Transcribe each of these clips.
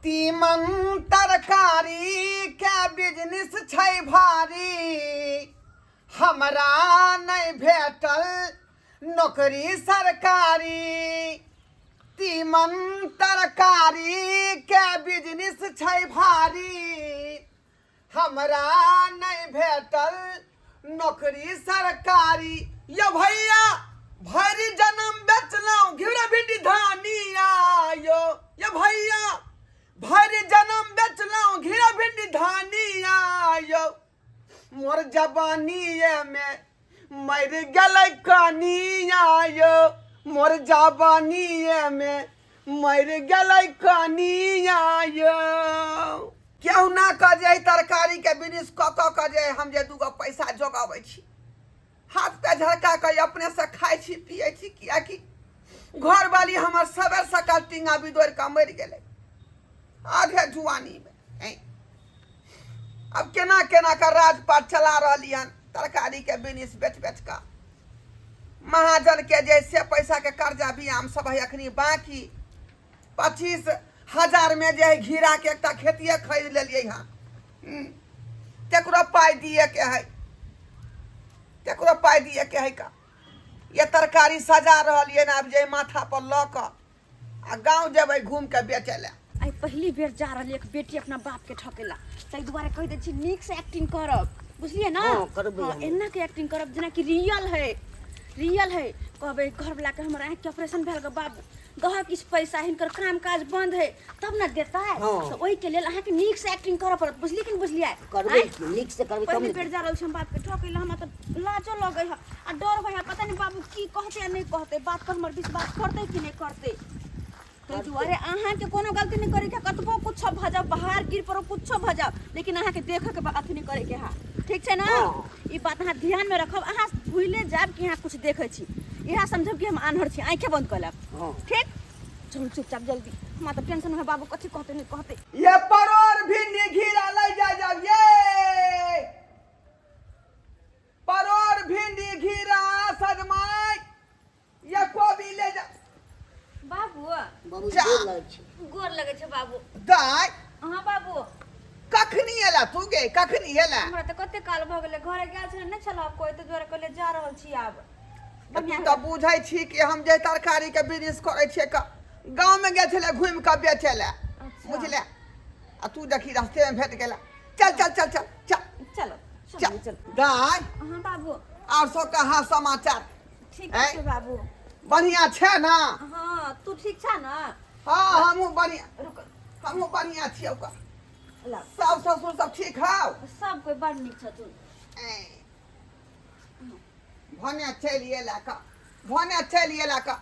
तीमन तरकारी के बिजनेस छै भारी, हमरा नहीं भेटल नौकरी सरकारी। तीमन तरकारी के बिजनेस छै भारी, हमरा नहीं भेटल नौकरी सरकारी। यो भैया भरी जन्म बेचलौं घिरा भिंडी धानिया यो भैया भरी जन्म बेचलौं घिरा भिंडी धानिया यो। मोर जवानीए में मर गलै कनिया यो, मोर जवानीए में मर गलै कनिया यो। केहू ना कह जे तरकारी के बिजनेस कऽ जे हम जे दूगो पैसा जोगाबै छी, हाथ पे झड़का के अपने से खाइ छी पिए छी, कियाकि घर वाली हमर सबेर सकाल टिंगा बिदोर के मर गेलै आधे जुआनी में। अब केना केना का राजपाट चला रही हन तरकारी के बिजनेस बेच बेच का। महाजन के जैसे पैसा के कर्जा भी हम सब है अखनी बाकी। 25,000 में जे घीरा के एक खेतिए खरीद लेलिए हन। केकरो पाई दिए के है, केकरो पाई दिए के है का। ये तरकारी सजा रही है ना, अब जे माथा पर ल आ गाँव जेबै घूम के बेचे ले। आई पहली बेर जा रही एक बेटी अपना बाप के ठकेला, ताहि दुआरे कह दै छी नीक से एक्टिंग करब, बुझलिए ना। एना के एक्टिंग करब जेना कि रियल है कहबे घर वाला के हमर आँख के ऑपरेशन भेल ग बाबू, गह किछ पैसा हिनकर काम काज बंद है तब ना देता है। तो ओहि के लेल अहाँ के नीक से एक्टिंग करब पड़त, बुझलिए कि बुझलिए। करबे नीक से करबे तब पहली बेर जा रहल छी हम बाप के ठकेला, हमरा त लाजो लगै है आ डर होय है, पता नहीं बाबू की कहते या नहीं कहते, बात पर हमर विश्वास करते कि नहीं करते। तो दुआरे अहाँ के कोनो गलती नहीं करे के, कतबो कुछ भ जाओ बाहर गिर पड़ो कुछ भ जाओ, लेकिन अहाँ के देख के अथी नहीं करे के है, ठीक है ना। ई बात अहाँ ध्यान में रखब, अहाँ भूले जाब कि अहाँ कुछ देखे छी, इहा समझब कि हम आन्हर छी, आंखें बंद कर लेब, ठीक। चल चुपचाप जल्दी, हमरा तो टेंशन है बाबू कथी कहते नहीं कहते। ये परोर भिंडी घीरा ले जा ये परोर भिंडी घीरा सजमाई ये कोबी ले जा। बाबू बाबू गोर लगे छै बाबू। दाई हां बाबू कखनी एला तू गे, कखनी एला? हमरा त कते काल भ गेले, घरे गेल छले नै छला कोई, त द्वारा कहले जा रहल छी आब। तू त बुझै छी कि हम जे तरकारी के बिजनेस करै छियै का गांव में गेल छले घूम के बेचे ले, बुझले। आ तू देखी रास्ते में भेट गेला, चल चल चल चल चल चलो चल चल। दाई हां बाबू और सब कहा समाचार ठीक छै बाबू, बढ़िया छै ना? हां तू ठीक छ ना? हां हमहू बढ़िया, रुक हमहू बढ़िया छियै का। ला सास ससुर सब ठीक हौ? सब कोई बड़ नीक छथुन। भने चलिए ला का, भने चलिए ला का।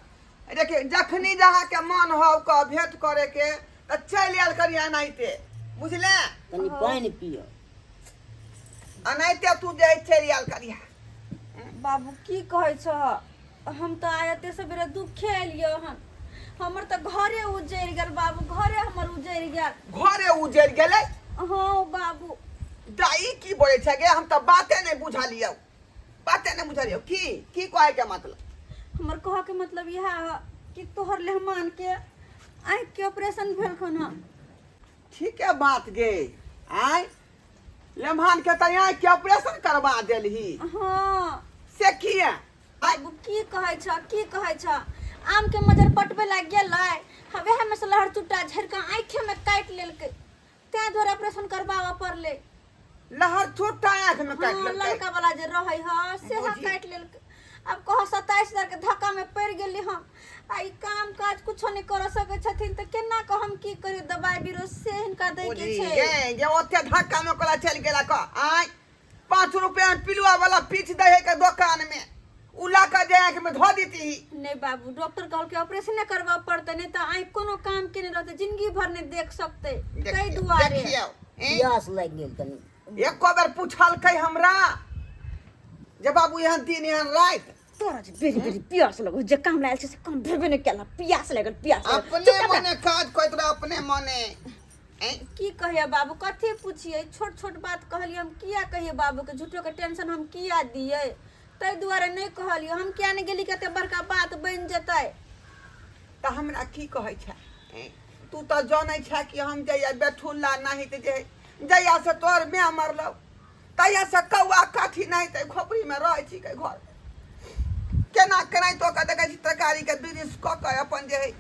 देखिए जखनी जहाँ के मन हो का भेंट करे के त चल आयल करिया नाइते, बुझले। तनी पानी पियो, अनाइते तू जे चल आयल करिया। बाबू की कहै छ, हम त आयते सबेरे दुखे एलियो हन, हमर त घरे उजैर गेल बाबू, घरे हमर उजैर गेल। घरे उजड़ गेलै? हां बाबू। दाई की बोले छ गे, हम त बाते नहीं बुझलियो, बाते नहीं बुझलियो। की कहे के मतलब? हमर कह के मतलब यह है कि तोहर लेहमान के आँख के ऑपरेशन भेल खन। ठीक है बात गे, आय लेम्हान के त आँख के ऑपरेशन करवा देलही। हाँ से किया? बाबू की कहै छ, आम के मजर पटबे लाग गेलै, हवे में से लहर चुट्टा झरका आँखे में काट लेलकै, तै द्वारा ऑपरेशन करबावा पड़ले। लहर छोटा आँख में काट हाँ, लेलकै? लड़का वाला जे रहै ह से काट लेलकै। अब कह 27,000 के धक्का में पड़ गेली हम, आई काम काज कुछो नहीं कर सके छथिन, त केना क हम की करी, दवाई बीरो से हिनका दे के छै। ये ओते धक्का में कोला चल गेला का, आय 5 रुपया में पिलुआ वाला पीछ दे है के दुकान में उला का जे आँख में धो देती। नहीं बाबू, डॉक्टर कहल के ऑपरेशन करवा पड़ते, नहीं तो आँख कोनो काम के नहीं रहते, जिंदगी भर नहीं देख सकते। कई दुआरे प्यास लग गेल तनी। एक बार पूछल कई हमरा जे बाबू यहाँ दिन यहाँ रात तोरा जे बेरी बेरी प्यास लगो, जे काम लायल छै से काम भेबे नहीं केला, प्यास लागल प्यास अपने मने काज कोइत रह, अपने मने की कहिए बाबू, कथी पूछिए, छोट छोट बात कहलिए, हम किया कहिए बाबू के, झूठो के टेंशन हम किया दिए, तै दुआरे नहीं कहलिए, हम किया नहीं गेली, कते बड़का बात बन जतै। त हमरा की कहै छै, तू तो जाने छे कि हम जइया बेठुल्ला नहीं तो जइया से तोर मैं मरलो तहिया से कौआ काठी नहीं ते खोपड़ी में रह छी के घर केना केना तो का देखै छी तरकारी के बिरिस क के अपन जे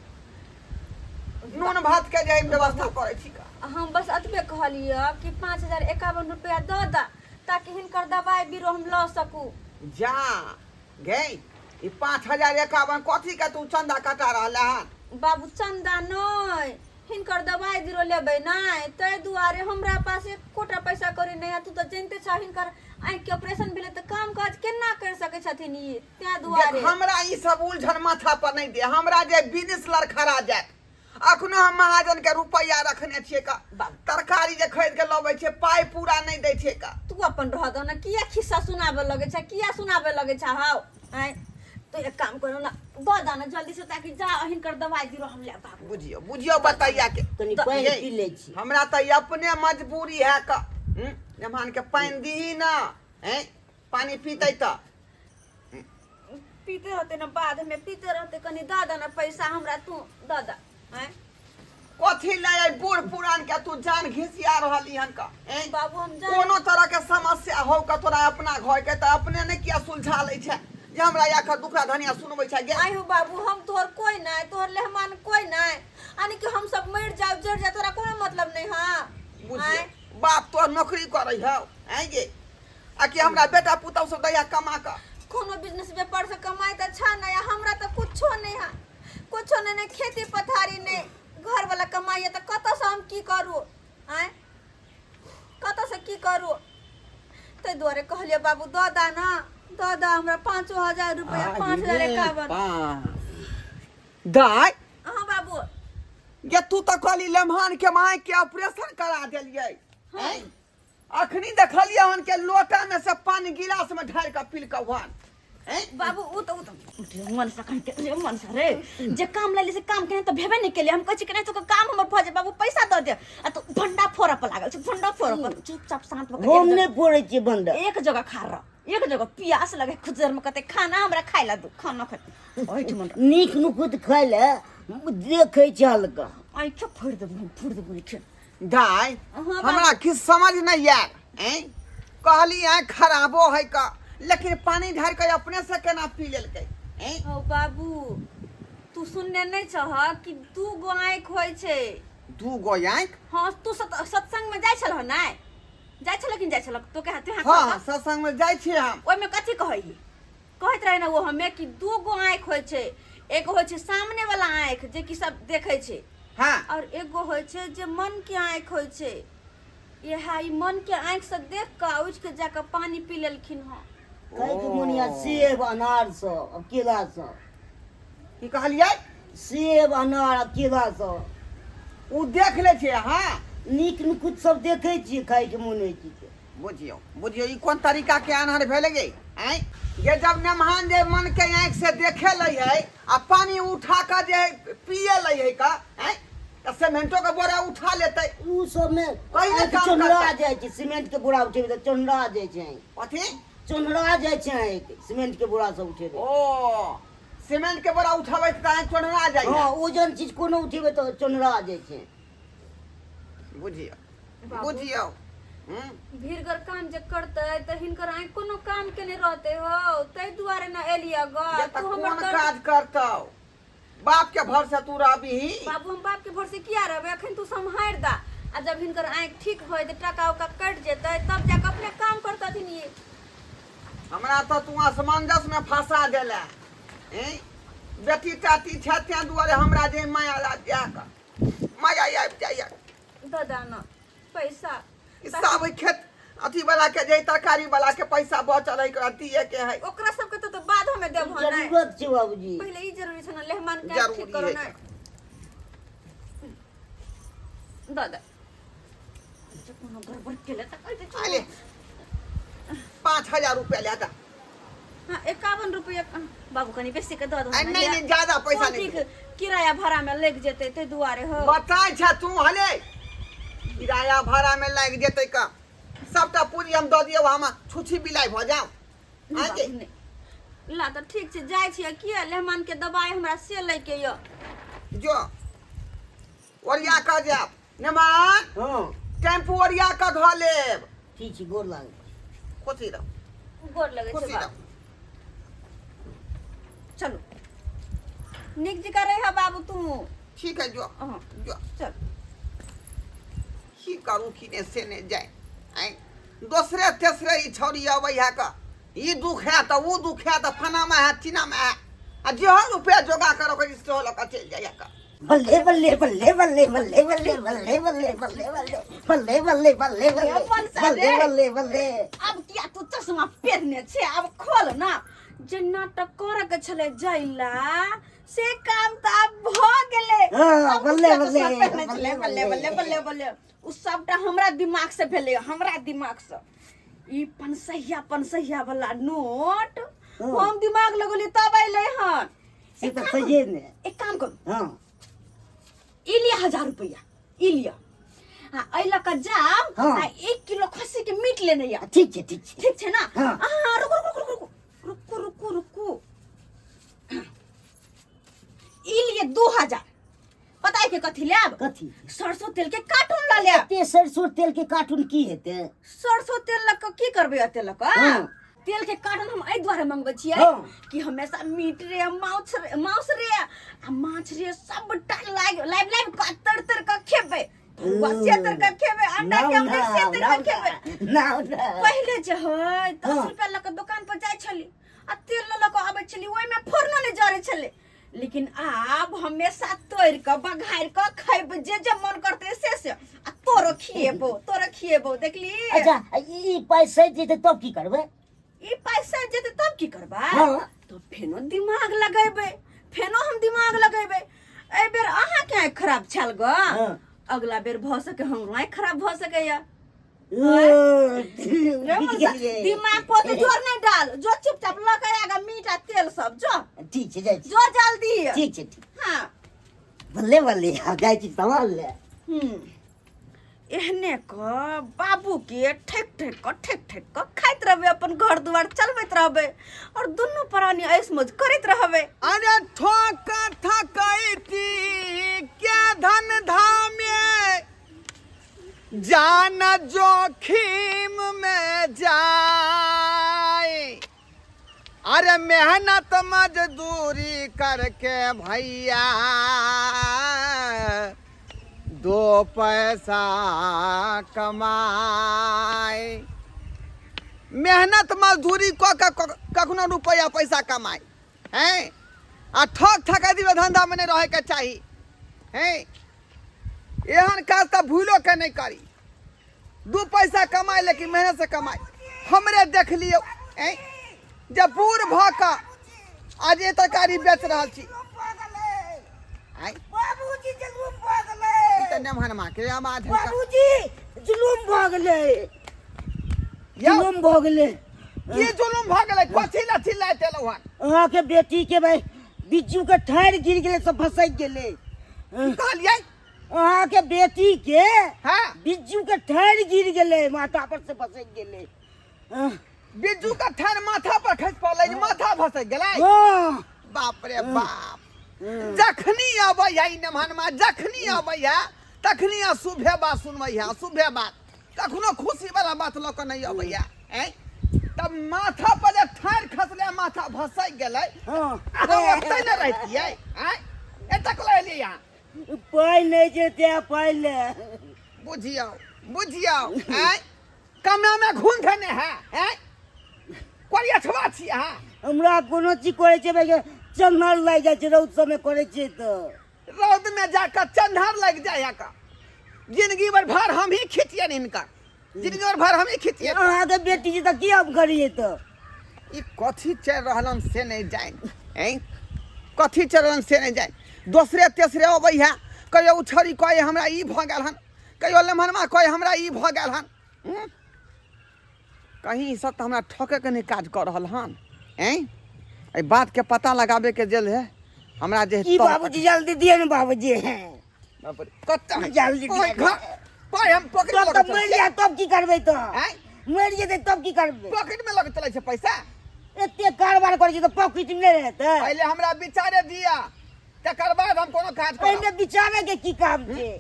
नून भात के जे व्यवस्था करे छी का हम बस अतबे कहलिए कि 5051 रुपया दो दा ताकि हिनकर दवाई बीरो हम ल सकू। जा गई ई 5051 कथी के तू चंदा कटा रहला हन बाबू चंदा नहीं हिनकर दवाई बीरो लेबै नहीं तै दुआरे हमरा पास एक कोटा पैसा करे नहीं है। तू तो जानते छ हिनकर आँख के ऑपरेशन भेले त काम काज केना कर सकै छथिन ई त्या दुआरे देख हमरा ई सब उलझन माथा पर नहीं दे हमरा जे बिजनेस लड़खड़ा जाए अखनो हम महाजन के रुपया रखने छिए का तरकारी जे खरीद के लबै छे पाई पूरा नहीं दै छे का तू अपन रह दो ना किया खिस्सा सुनाबे लगे छ किया सुनाबे लगे छ हाउ आय तो एक काम करो ना दो दाना जल्दी से ताकि जा हिनकर दवाई दिरो हम ले बाबू बुझियो बुझियो बताइया के तनी पानी पी ले छी हमरा त अपने मजबूरी है का जमान के पानी दी ना हैं पानी पीते त पीते रहते ना बाद में पीते रहते कनी दादा ना पैसा हमरा तू दादा हैं कथी ले बूढ़ पुरान के तू जान घिसिया रहली हन का हैं बाबू हम जान कोनो तरह के समस्या हो का तोरा अपना घर के त अपने ने किया सुलझा ले छे जे हमरा या का दुखड़ा धनिया सुनबै छे गे आई हो बाबू हम तोहर कोई नहीं तोहर लेहमान कोई नहीं यानी कि हम सब मर जाओ जड़ जा तोरा कोनो मतलब नहीं हां बुझिए बाप तो नौकरी करे है हैं गे आ कि हमरा बेटा पुतौ सब दया कमा का कोनो बिजनेस व्यापार से कमाई त अच्छा नहीं हमरा त कुछो नहीं है कुछो नहीं खेती पथारी नहीं घर वाला कमाई है त कत से हम की करू हैं कत से की करू ते द्वारे कहलिए बाबू दो दाना दादा हमरा 5000 रुपया 5051 दाई हां बाबू ये तू तो कहली लम्हान के माय के ऑपरेशन करा देलिए हैं अखनी देखलिए हन के लोटा में से पानी गिलास में ढार के पील के हन हैं बाबू उ तो मन से कन के मन से रे जे काम लेली से काम केने त भेबे नहीं केले हम कहै छी कि नहीं तो काम हमर भ जाए बाबू पैसा द दे आ तो भंडा फोड़ पर लागल छ भंडा फोड़ पर चुपचाप शांत होके हम नहीं फोड़े छी बंदा एक जगह खा रह एक जगह प्यास लगे खुजर में कते खाना हमरा खाइला दू खाना खा ओइठ मन नीक नुकुत खाइ ले देखे छी हल्का आई के फोड़ दे खे दाई हाँ, हमरा किस समझ नहीं यार हैं कहली है खराबो है का लेकिन पानी ढार के अपने से केना पी लेलकै हैं ओ बाबू तू सुनने नहीं छह कि दू गो आँख होय छै दू गो आँख हां तू सत्संग में जाय छलह नै जाय छलह कि जाय छलह तो कहते हैं हां सत्संग में जाय छी हम ओय में कथि कहै कहत रहे ना वो हमें कि दू गो आँख होय छै एक होय छै सामने वाला आँख जे कि सब देखै छै हां और एगो होय छै जे मन के आँख होय छै ये हाई मन के आँख से देख के उठ के जाके पानी पी लेलखिन हां कहे के मुनिया सेब अनार से केला से की कहलिए सेब अनार केला से उ देख ले छे हां नीक नुकुत सब देखे छी खाइ के मन होय छी बुझियो बुझियो ई कोन तरीका के आनहर भेले गे हैं ये जब नमहान जे मन के आँख से देखे ले है आ पानी उठा के जे पिए ले है का हैं त सीमेंटो के बोरा उठा लेते उ सब में पहिले काम चोनरा करता। जाय छै सीमेंट के बोरा उठेबे त चोनरा जाय छै कथी चोनरा जाय छै सीमेंट के बोरा सब उठेबे ओ सीमेंट के बोरा उठाबै त आँख चोनरा जाय हां ओजन चीज कोनो उठेबे त चोनरा जाय छै बुझियो बुझियो भीड़गर काम जे करते त हिनकर आँख कोनो काम के नहीं रहते हो तै दुआरे ना एलिया ग ये त तू कोन हमर काज करतौ बाप के भर से तू रहबी बाबू हम बाप के भर से किया रहबे अखन तू सम्हार दा आ जब हिनकर आँख ठीक होय त टका उका कट जेतै तब जाके अपने काम करतथिन ये हमरा त तू असमंजस में फंसा देला हैं बेटी टाटी छै त्या दुआरे हमरा जे माया लाग जाक माया आबि जाइया दादा ना पैसा सब खेत अथी वाला के जे तरकारी वाला के पैसा बचल है के दिए के है ओकरा सब के तो बाद हमें देब हो ना जरूरत छै बाबूजी पहले ई जरूरी छै ना लेहमान के जरूरी ठीक करो है। ना दादा जे कोनो गड़बड़ केले त कहते आले 5000 रुपया लेता हां 51 रुपया बाबू कनी बेसी के द दो नहीं नहीं ज्यादा पैसा नहीं किराया भाड़ा में लग जेते ते दुआरे हो बताय छ तू हले किराया भाड़ा में लग जेतै का सबटा पूरी हम द दियौ हम छुछी बिलाई भ जाऊ आगे ला त ठीक छै जाय छियै किया लेहमान के दवाई हमरा से लै के य जो ओरिया कऽ जायब नेमान हाँ टेम्पू ओरिया कऽ धऽ लेब ठीक छै गोर लागै खुशी रह गोर लगे खुशी छै रह बाबू चलो निक जी करे है बाबू तू ठीक है जो हाँ जो चल की करू कि ने से ने जाए आइ दोसरे तेसरे ई छौरी अबै है का ई दुख है तो वो दुख है तो फना में है चिना में है आ जो रुपया जोगा करो के इससे हो लगा चल जाए का बल्ले बल्ले बल्ले बल्ले बल्ले बल्ले बल्ले बल्ले बल्ले बल्ले बल्ले बल्ले बल्ले बल्ले बल्ले बल्ले अब क्या तू चश्मा पहनने छे अब खोल ना जे नाटक करे के छले जइला से काम त अब भ गेले हाँ, बल्ले, अब बल्ले, चश्मा पहनने छले, बल्ले, बल्ले बल्ले बल्ले। बल्ले बल्ले उ सबटा हमरा दिमाग से भेले हमरा दिमाग से ई पनसहिया वाला नोट हाँ। हम दिमाग लगोली तब अइले हन से तो सही ने एक काम करू हाँ ई लिया 1000 रुपया ई लिया हाँ अइला का जाम हाँ। आ 1 किलो खस्सी के मीट लेने या ठीक छै ठीक छै ठीक है ना हाँ। रुको ई लिए 2000 पता है के कथी लेब कथी सरसों तेल के कार्टून ला लेब एते सरसों तेल के कार्टून की हेतै सरसों तेल लक की करबे अते लक हाँ। तेल के कार्टून हम एहि दुआरे मंगबै छियै हाँ। कि हमेशा मीट रे माछ रे आ माछ रे सबटा लाइव का तर के खेबै से तर के खेबै अंडा के हम से तर के खेबै ना पहले जे है 10 हाँ। रुपया लक दुकान पर जाय छली आ तेल लक आबै छली ओइ में फोरनो नहीं जरे छले लेकिन अब हमेशा तोड़ के बघार के खैब जे मन करते से आ तोरो खिएबो देखली अच्छा ई पैसा जेते तब की करबै ई पैसा जेते तब की करबा हाँ। तो फेनो दिमाग लगेबे ए बेर अहाँ के आँख खराब छल ग हाँ। अगला बेर भ सके हमरो आँख खराब भ सके या दिमाग पर तो जोर नहीं डाल जो चुपचाप लगाएगा मीठा तेल सब जो ठीक छै जाइ छी जो जल्दी ठीक छै ठीक हाँ बल्ले बल्ले जाइ छी सामान ले एहने क बाबू के ठेक ठेक क खाइत रहबे अपन घर दुआर चलबैत रहबे और दुनू प्राणी ऐस मौज करैत रहबे अरे ठोक थकैती क्या धन धामे जान जोखिम में जाए अरे मेहनत मजदूरी करके भैया 2 पैसा कमाए मेहनत मजदूरी कखनो रुपया पैसा कमाए हैं आ ठक ठकादी में धंधा में नहीं रहे के चाहिए हैं एहन काज तो भूलो के नहीं करी 2 पैसा कमाए लेकिन मेहनत से कमाए हमरे देख लियो हैं जब बूढ़ भ के आज ये तरकारी बेच रहा छी बाबूजी जुलूम भ गेलै त नेमहन मां के आवाज है बाबूजी जुलूम भ गेलै यो जुलूम भ गेलै ये जुलुम भ गेलै कथि ला चिल्लाते लहन अहाँ के बेटी के भाई बिज्जू के ठाड़ गिर गेलै सब फसक गेलै कहलियै अहाँ के बेटी के हां बिज्जू के ठाड़ गिर गेलै माथा पर से फसक गेलै बिज्जू का ठान माथा पर खस पड़लै माथा फसक गेलै हाँ बाप रे बाप जखनी आबै है नेमहन मां जखनी आबै है तखनी अशुभे बात सुनबै है अशुभे बात कखनो खुशी वाला बात ल के नहीं आबै है हैं तब माथा पर जे ठाड़ खसले माथा फसक गेलै हाँ तो ओतै न रहतियै हैं एतक ले लिया पाइ नहीं जेते पाइ ले बुझियो हैं कमे में घुन धने है हैं कोई अथवा छी हां हमरा कोनो चीज करे छै भाई चंगल लाग जाइ छै रौद समय करे छै तो रौद में जाकर चंधार लग जाए का जिंदगी भर भार हम ही खींचिए इनका जिंदगी भर भार हम ही खींचिए अहाँ के बेटी जी त की अब करिए तो ई कथी चल रहलन से नहीं जाए हैं कथी चल रहलन से नहीं जाए दूसरे तेसरे अबै है कहियो उछरी कहे हमरा ई भ गेल हन कहियो लम्हनमा कहे हमरा ई भ गेल हन कहीं ई सब तो हमरा ठके के नहीं काज कर रहल हन हैं ए बात के पता लगाबे के जेल है हमरा जे की बाबूजी जल्दी दिए न बाबूजी बाप रे कत्ता जल्दी दिए पाय हम पॉकेट में तब लगा मर जा तब की करबै तो हैं मर जेते तब की करबै पॉकेट में लगे चले छे पैसा एते कारबार करे छै तो पॉकेट में रहते पहले हमरा विचारे दिया तकर बाद हम कोनो काज करब एने बिचारे के की काम छे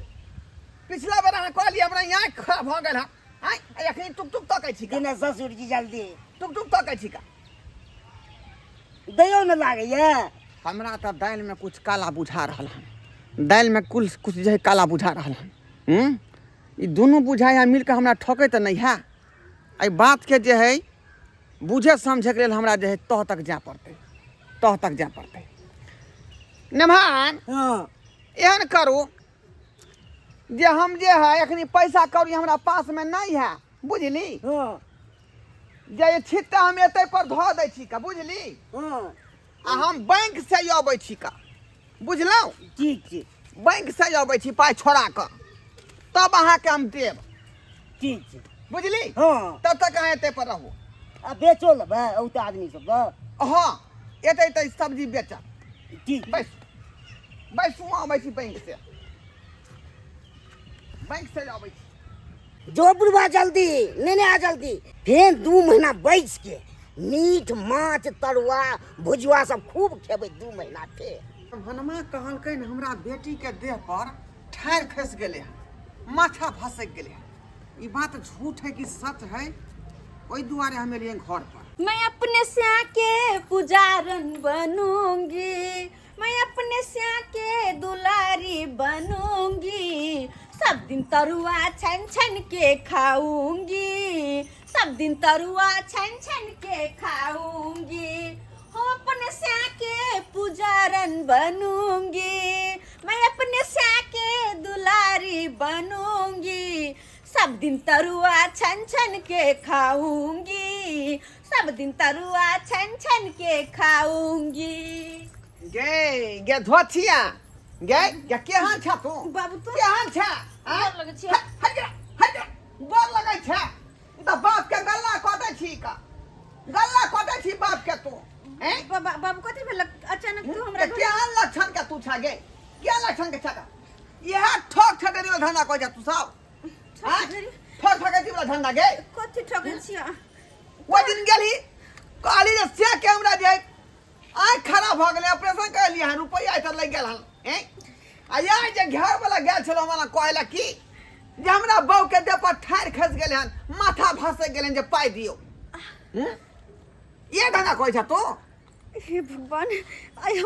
पिछला बेर अहाँ कहलिए हमरा यहाँ खराब भऽ गेल है आइ एखनी टुक टुक तकै छी कि ना ससुर जी जल्दी टुक टुक तकै छी का दयो न लागैया हमरा तऽ दालि में कुछ काला बुझा रहल हन दालि में कुछ जे है काला बुझा रहल हन ई दुनू बुझाइ मिल के हमरा ठोकै तऽ नहीं है एहि बात के जे है बुझे समझे के लेल हमरा जे है तह तक जाय पड़तै नमहान हां एहन करू जे हम जे है एखनी पैसा कौड़ी हमरा पास में नहीं है बुझली हां जे छिट्टा हम एतै पर धऽ दै छी का बुझली हां आ हम बैंक से अबै छी का बुझलौ ठीक छै बैंक से अबै छी पाइ छोड़ा कऽ तब अहाँके हम देब ठीक छै बुझली हां तब तक अहाँ एतै पर रहू आ बेचो लेबै औत आदमी सब हाँ एतै तऽ सब्जी बेचब ठीक बैसू अबै छी बैंक से अबै छी जो बुढ़वा जल्दी लेने आ जल्दी फेर 2 महीना बैस के मीट माछ तरुआ भुजुआ सब खूब खेबै 2 महीना फेर हनमा कहलकै हमरा बेटी के देह पर ठाढ़ खस गेले माथा फंसक गेले ई बात झूठ है कि सच है ओई दुआरे हम एलिए घर पर मैं अपने स्या के पुजारन बनूंगी मैं अपने स्या के दुलारी बनूंगी सब दिन तरुआ छन छन के खाऊंगी सब दिन तरुआ छन छन के खाऊंगी हम अपने स्या के पुजारन बनूंगी मैं अपने स्या के दुलारी बनूंगी सब दिन तरुआ छन छन के खाऊंगी सब दिन तरुआ छन छन के खाऊंगी गे धोथिया गे केहन छ तू बाबू तू केहन छ डर लगै छै हट डर लगै छ त बाप के गल्ला कटै छी का गल्ला कटै छी बाप के तू हैं बाबू कथी भेल अचानक तू हमरा केहन लक्षण के तू छ गे क्या लक्षण के छ यह ठोक ठकरी वाला धंधा करै छ तू सब ठोक ठकरी वाला धंधा गे कथी ठकै छियै वो दिन गेली कहली जे से के हमरा जे आँख खराब भ गेलै ऑपरेशन कर लिया रुपया त लग गेल हैं आ यहाँ जे घर वाला गेल छलो हमरा कहला की जे हमरा बहू के देह पर ठाड़ खस गेले हन माथा फंस गेले जे पाई दियो ये गाना कहै छ तू हे भगवान आई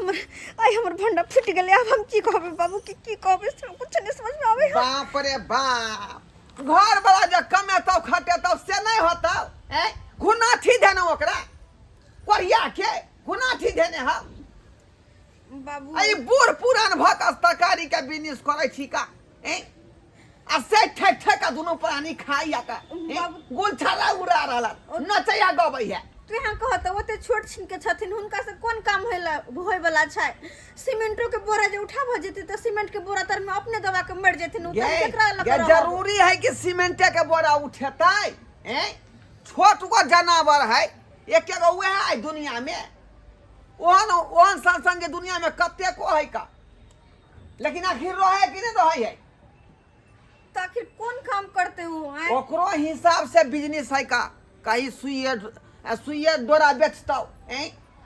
हमर भंडा फूट गेलै अब हम की कहबै बाबू की कहबै कुछ नहीं समझ में आवे बाप रे बाप घर वाला जे कमेतौ खटेतौ से नहीं होतौ हैं गुनाठी देना ओकरा कोरिया के गुनाठी देने हम बाबू आई बूढ़ पुरान भकस तरकारी के बिजनेस करे छी का हैं आ से ठक ठक दुनो प्राणी खाइया का गुल छाला उड़ा रहला नचैया गबै है तू यहाँ कहत ओते छोट छिन के छथिन हुनका से कोन काम होय वाला छै सीमेंटो के बोरा जे उठा भ जेते त सीमेंट के बोरा तर में अपने दबा के मर जेथिन उ त केकरा लग ये जरूरी है कि सीमेंटे के बोरा उठेतै हैं छोट को जानवर है एक एगो उहे है दुनिया में ओहन संग दुनिया में कते को है का लेकिन आखिर रहे कि नहीं रहे है तो आखिर कौन काम करते हो ओकरो हिसाब से बिजनेस है का कहीं सुइया डोरा बेचतौ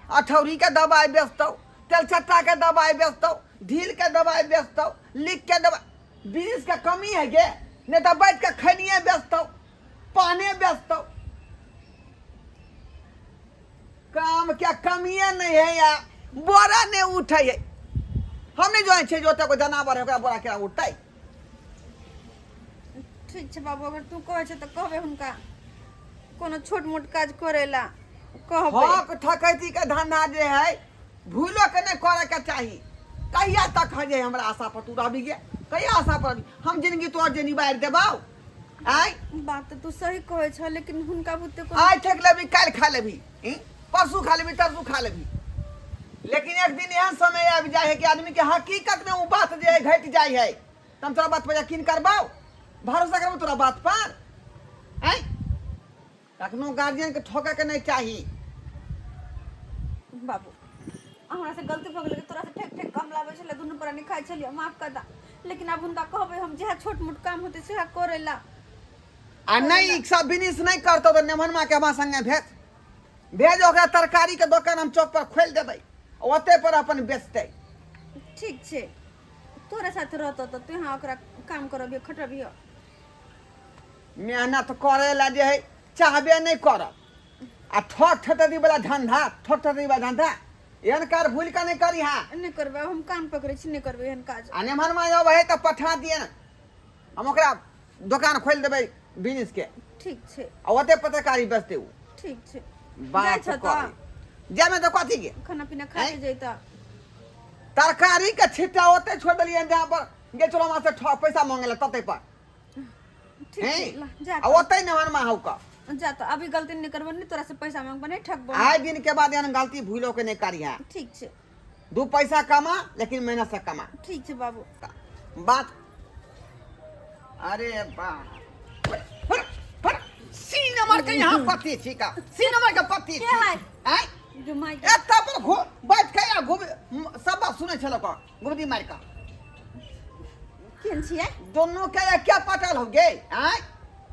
अठौरी के दवाई बेचतौ तेलचट्टा के दवाई बेचतौ ढील के दवाई बेचतौ लीक के दवाई बिजनेस का कमी है गे नहीं तो बैठ के खैनिए बेचतौ पाने बेचतौ काम क्या कमी नहीं है या बोरा नहीं उठे है हमने जो है जोते को जनावर है ओकरा बोरा केरा उठतै ठीक छै बाबू अगर तू कहै छै त कहबे हुनका कोनो छोट मोट काज करेला कहबे हक ठकैती के धंधा जे है भूलो के नहीं करे के चाहिए कहिया तक है जे हमरा आशा पर तू रही गे कहिया आशा पर हम जिंदगी तोर जे निबार देबौ आइ बात तो तू सही कहै छ लेकिन हुनका बुते को आज ठक लेबी काल खा लेबी परसू खा लेबी तरसू खा लेबी लेकिन एक दिन एहन समय आबि जाए है कि आदमी के हकीकत में वो बात जे है घट जाए है तुम तोरा बात पर यकीन करबौ भरोसा करबौ तोरा बात पर हैं कखनो गार्जियन के ठोका के नहीं चाहिए बाबू हमरा से गलती भ गेलै तोरा से ठेक ठेक काम लाबै छले दुनू प्राणी खाइ छलिए माफ कर दा लेकिन अब हुनका कहबै हम जे छोट मोट काम होते से करेला आ नहीं सब बिजनेस नहीं करतो तो नेमनमा के हमरा संगे भेज ओकरा तरकारी के दुकान हम चौक पर खोल देबै ओते पर अपन बेचतै ठीक छे तोरे साथ रहतो तो तू हाँ ओकरा काम करबियो खटबियो मेहनत करे ला जे है चाहबे नहीं करब आ ठोठ ठटरी वाला धंधा ठोठ ठटरी वाला धंधा एहन कार भूल का नहीं करी हाँ नहीं करबे हम काम पकड़े छी नहीं करबे एहन काज आने मन में अब है तो पठा दिए न हम ओकरा दुकान खोल देबै बिजनेस के ठीक छे आ ओते पत्रकारी बेचते उ ठीक छे बात जाय छ कर त जामे तो कथी के खाना पीना खा के जइता तरकारी के छिट्टा ओते छोड़ देलिए जहाँ पर गे चलो वहां से पैसा मांगेला तते पर ठीक छे ला जा आ ओते न मन में हौ का जा तो अभी गलती नहीं करबे नहीं तोरा से पैसा मांगबे नहीं ठगबो आए दिन के बाद एहन गलती भूलो के नहीं करी है ठीक छे 2 पैसा कमा लेकिन मेहनत से कमा ठीक छे बाबू बात अरे बा सी नंबर के यहाँ पत्ती छी का सी नंबर के पत्ती के है? हैं जो माई एता पर बैठ के या घूम सब बात सुने छलो का गुमदी मार का केन छिए दोनों के या क्या पटल हो गे हैं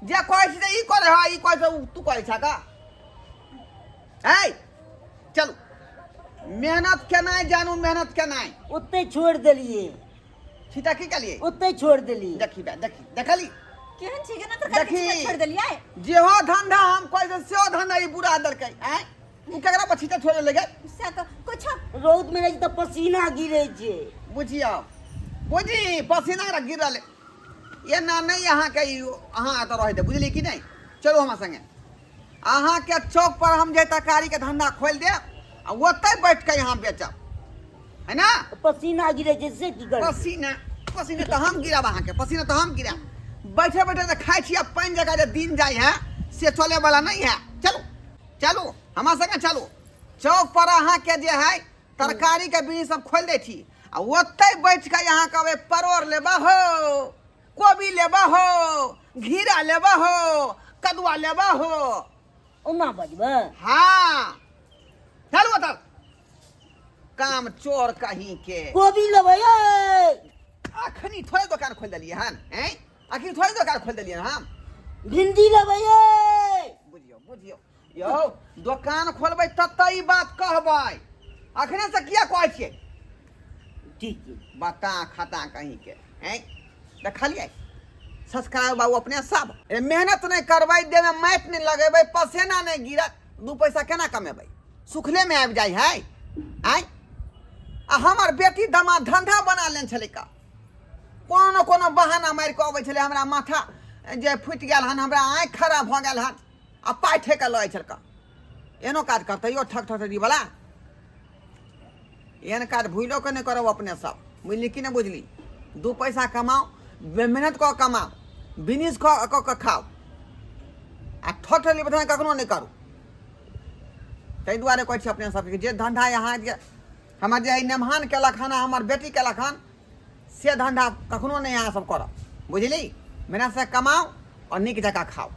जे कहै छी ई करे हा ई कहै छै तू कहै छ का हैं चलो मेहनत के नहीं जानू मेहनत के नहीं ओते छोड़ देलिए सीता की के लिए ओते छोड़ देलिए देखी बे देखी देखली केहन छिए ना तरकारी देखी। के छोड़ देलिए जेहो धंधा हम कहै छै सेहो धंधा ई बुरा दलकै हैं उ केकरा पर छीटा छोड़े लगे से तो कुछ रौद में रही तो पसीना गिरे छे बुझियो बुझी पसीना रा गिरल ये ना नहीं यहाँ के अहाँ तो रह दे बुझली कि नहीं चलो हमारे संगे अहाँ के चौक पर हम जे तरकारी के धंधा खोल दे आ ओते बैठ के यहाँ बेचब है ना पसीना गिरे छे से की कर पसीना पसीना तो हम गिराब अहाँ के पसीना तो हम गिराब बैठे बैठे तो खाई छी पानी जगह जे दिन जाए है से चले वाला नहीं है चलो चलो हमारे संगे चलो चौक पर अहाँ के जे है तरकारी के बिजनेस सब खोल दे छी आ ओते बैठ के यहाँ कहबे परोर लेबा हो कोबी लेबा हो घीरा लेबा हो कदुआ लेबा हो ओना बजबे हाँ चलो तब काम चोर कहीं के कोबी लेबै ए अखनी थोड़े दुकान खोल दिलिए हन हैं अखनी थोड़े दुकान खोल दिलिए हम भिंडी लेबै ए बुझियो बुझियो यौ दुकान खोलबै तब ई बात कहबै अखने से किया कहै छियै ठीक है बता खाता कहीं के हैं देखलिए सब्सक्राइब बाबू अपने सब मेहनत नहीं करबै दे में माटि नहीं लगेबै पसेना नहीं गिरत 2 पैसा केना कमेबै सुखले में आबि जाइ है आय आ हमर बेटी दामाद धंधा बना लेन छलै का कोनो कोनो बहाना मारि के अबै छलै हमरा माथा जे फुटि गेल हन हमरा आँखि खराब भऽ गेल हन आ पाइ ठेके लऽ छलका एनो काज करतै यो ठक ठकरी वाला एहन काज भूलो के नहीं करब अपने सब बुझली कि नहीं बुझली 2 पैसा कमाओ मेहनत कऽ कमाओ बिजनेस कऽ के खाओ आ ठठली बता कखनो नहीं करू ताहि दुआरे कहै छी अपने सबके जे धंधा यहाँ जे हमर जे नेमहान केलक हन हमर बेटी केलक हन से धंधा कखनो नहीं अहाँ सब करब बुझली मेहनत से कमाओ और नीक जकाँ खाओ